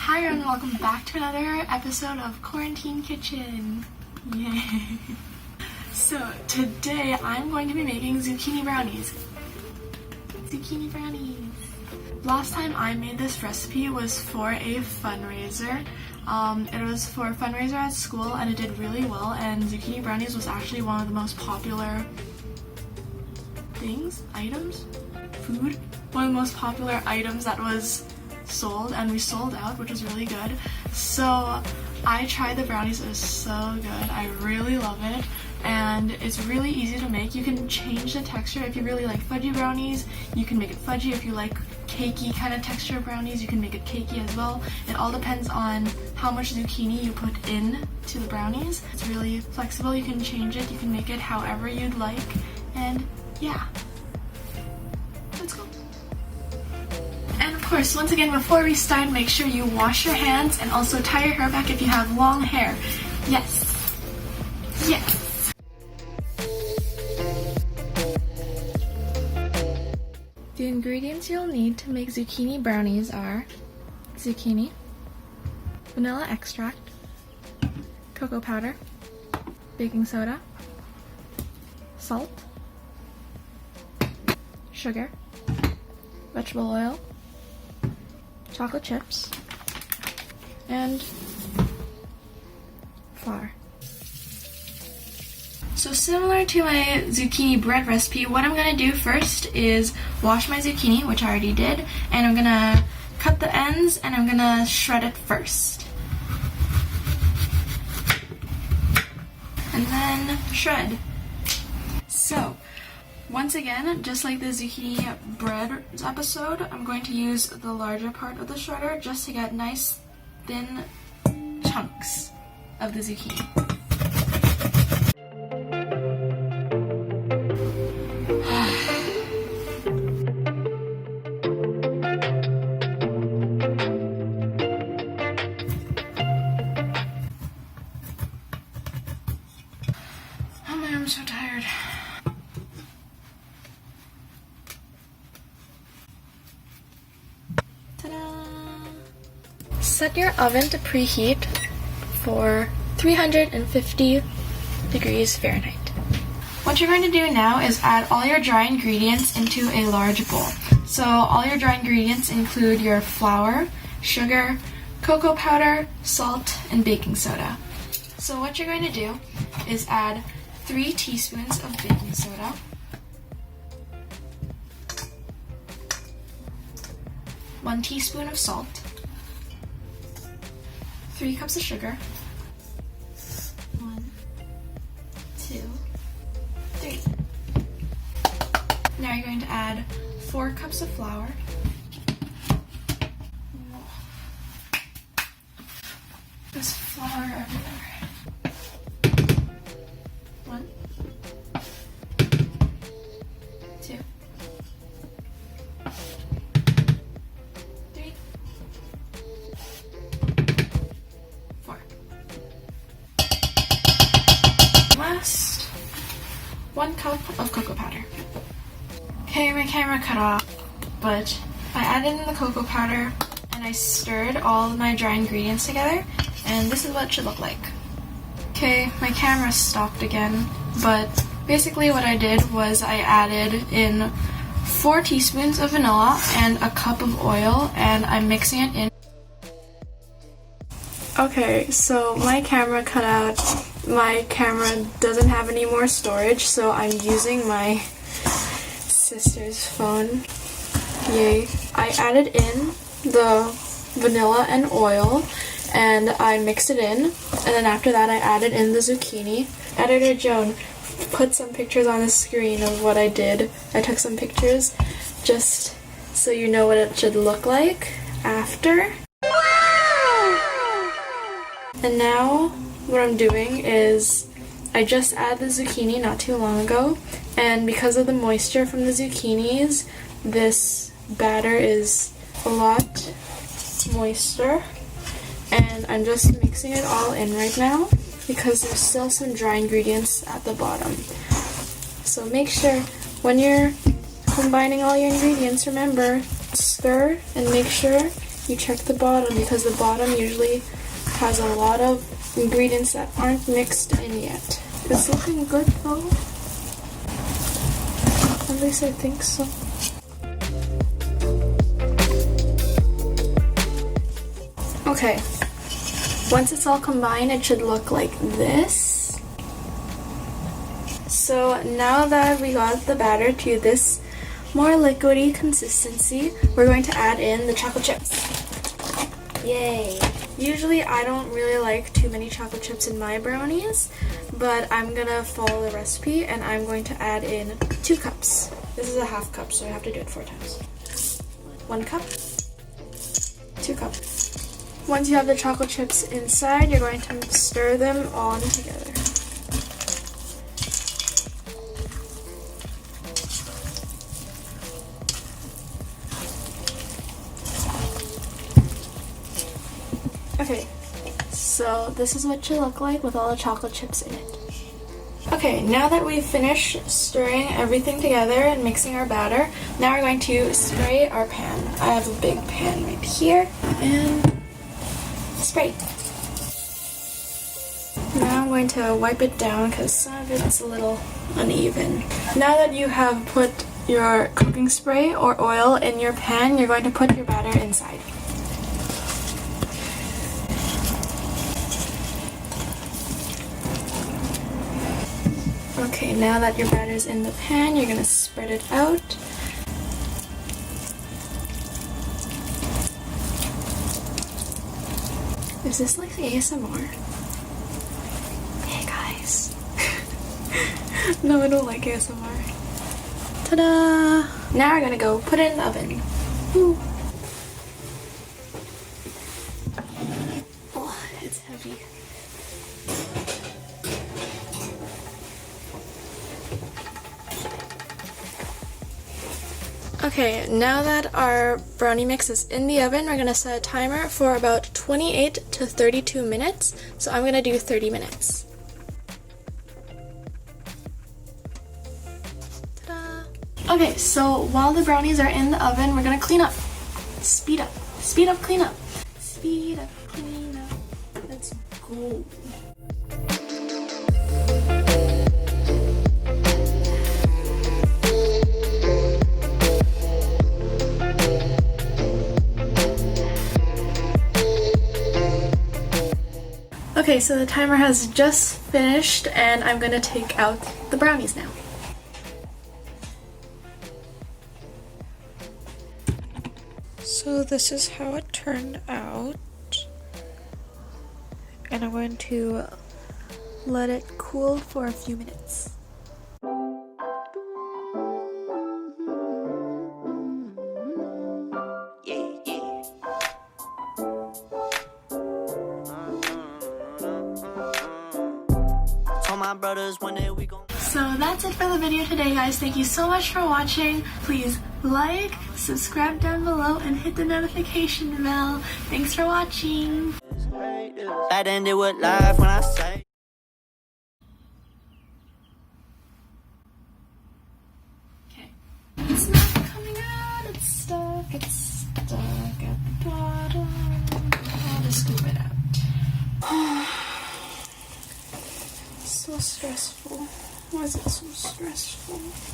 Hi everyone, welcome back to another episode of Quarantine Kitchen. Yay! So today I'm going to be making zucchini brownies. Zucchini brownies. Last time I made this recipe was for a fundraiser. It was for a fundraiser at school and it did really well, and zucchini brownies was actually one of the most popular one of the most popular items that was sold, and we sold out, which was really good. So I tried the brownies. It was so good. I really love it, and it's really easy to make. You can change the texture. If you really like fudgy brownies, you can make it fudgy. If you like cakey kind of texture brownies, you can make it cakey as well. It all depends on how much zucchini you put in to the brownies. It's really flexible. You can change it. You can make it however you'd like, and yeah. Let's go. And of course, once again, before we start, make sure you wash your hands and also tie your hair back if you have long hair. Yes. Yes. The ingredients you'll need to make zucchini brownies are zucchini, vanilla extract, cocoa powder, baking soda, salt, sugar, vegetable oil, chocolate chips, and flour. So similar to my zucchini bread recipe, what I'm going to do first is wash my zucchini, which I already did, and I'm going to cut the ends and I'm going to shred it first. And then shred. So, once again, just like the zucchini bread episode, I'm going to use the larger part of the shredder just to get nice thin chunks of the zucchini. Oh man, I'm so tired. Set your oven to preheat for 350 degrees Fahrenheit. What you're going to do now is add all your dry ingredients into a large bowl. So all your dry ingredients include your flour, sugar, cocoa powder, salt, and baking soda. So what you're going to do is add 3 teaspoons of baking soda, 1 teaspoon of salt, 3 cups of sugar, 1, 2, 3. Now you're going to add 4 cups of flour, there's flour everywhere, 1, 2, 3, 4. Last, 1 cup of cocoa powder. Okay, my camera cut off, but I added in the cocoa powder and I stirred all of my dry ingredients together, and this is what it should look like. Okay, my camera stopped again, but basically what I did was I added in 4 teaspoons of vanilla and a cup of oil, and I'm mixing it in. Okay, so my camera cut out. My camera doesn't have any more storage, so I'm using my sister's phone. Yay. I added in the vanilla and oil, and I mixed it in, and then after that I added in the zucchini. Editor Joan, put some pictures on the screen of what I did. I took some pictures just so you know what it should look like after. And now what I'm doing is I just added the zucchini not too long ago, and because of the moisture from the zucchinis, this batter is a lot moister, and I'm just mixing it all in right now because there's still some dry ingredients at the bottom. So make sure when you're combining all your ingredients, remember, stir and make sure you check the bottom, because the bottom usually has a lot of ingredients that aren't mixed in yet. It's looking good though. At least I think so. Okay, once it's all combined, it should look like this. So now that we got the batter to this more liquidy consistency, we're going to add in the chocolate chips. Yay! Usually I don't really like too many chocolate chips in my brownies, but I'm gonna follow the recipe and I'm going to add in 2 cups. This is a half cup, so I have to do it 4 times. 1 cup, 2 cups. Once you have the chocolate chips inside, you're going to stir them all together. Okay, so this is what it should look like with all the chocolate chips in it. Okay, now that we've finished stirring everything together and mixing our batter, now we're going to spray our pan. I have a big pan right here, and spray. Now I'm going to wipe it down because some of it's a little uneven. Now that you have put your cooking spray or oil in your pan, you're going to put your batter inside. Okay, now that your batter's in the pan, you're going to spread it out. Is this like ASMR? Hey guys. No, I don't like ASMR. Ta-da! Now we're gonna go put it in the oven. Woo. Oh, it's heavy. Okay, now that our brownie mix is in the oven, we're going to set a timer for about 28 to 32 minutes. So I'm going to do 30 minutes. Ta-da! Okay, so while the brownies are in the oven, we're going to clean up. Speed up. Speed up, clean up. Speed up, clean up. Let's go. Okay, so the timer has just finished and I'm gonna take out the brownies now. So this is how it turned out. And I'm going to let it cool for a few minutes. So that's it for the video today, guys. Thank you so much for watching. Please like, subscribe down below, and hit the notification bell. Thanks for watching. That ended with life when I say. Okay. It's not coming out. It's stuck. It's stuck at the bottom. I'll just scoop it out. So stressful. Why is it so stressful?